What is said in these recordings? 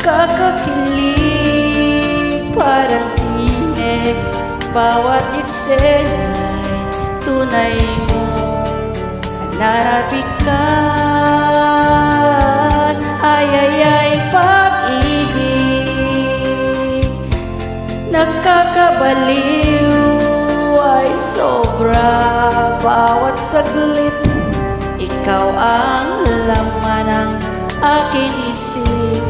Nakakakilig parang sine, bawat eksena'y tunay mong kanarapikan. Ay, pag-ibig, nakakabaliw, ay sobra. Bawat saglit, ikaw ang laman ng aking isipan.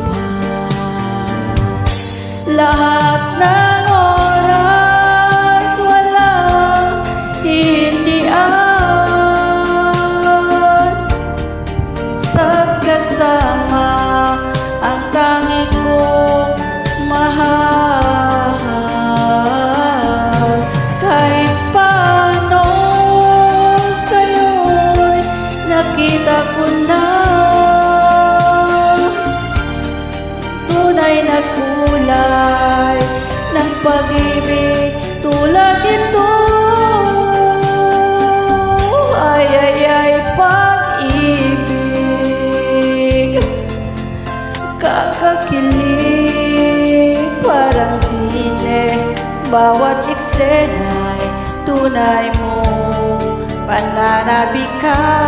Lahat ng oras, walang hindian. Sa't kasama ang tangi kong mahal. Kahit paano sa'yo'y nakita ko na tunay na kulay ng pag-ibig tulad ito. Ay, pag-ibig, kakakilig parang sine, bawat eksena'y tunay mong pananabikan.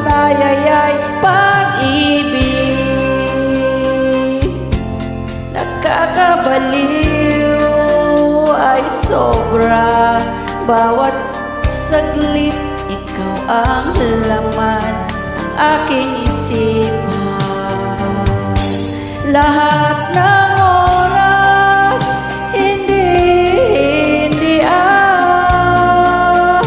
Ay, pag-ibig, nakakabaliw, ay sobra. Bawat saglit, ikaw ang laman ng aking isipan. Lahat ng oras, hindi-hindian.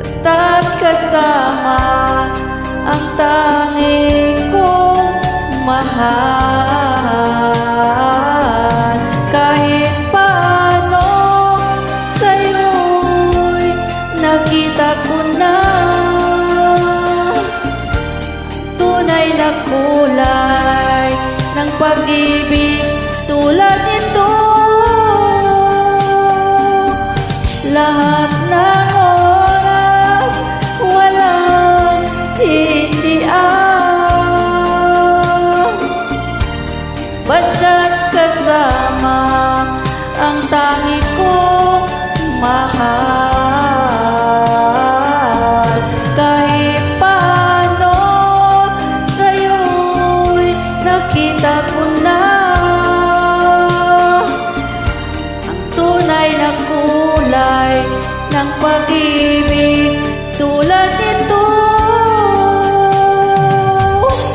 Basta't kasama ang tanging kong mahal. Kahit paano sa'yo'y nakita ko na tunay na kulay ng pag-ibig tulad nito. Lahat ng oras, walang hindian. Basta't kasama ang tangi kong mahal. Kahit paano sa'yo'y nakita ko na ang tunay na kulay ng pag-ibig tulad nito.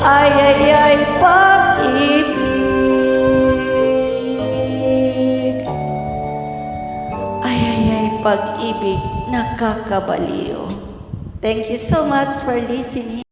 Ay, pag-ibig. Ay, pag-ibig, nakakabaliw. Thank you so much for listening.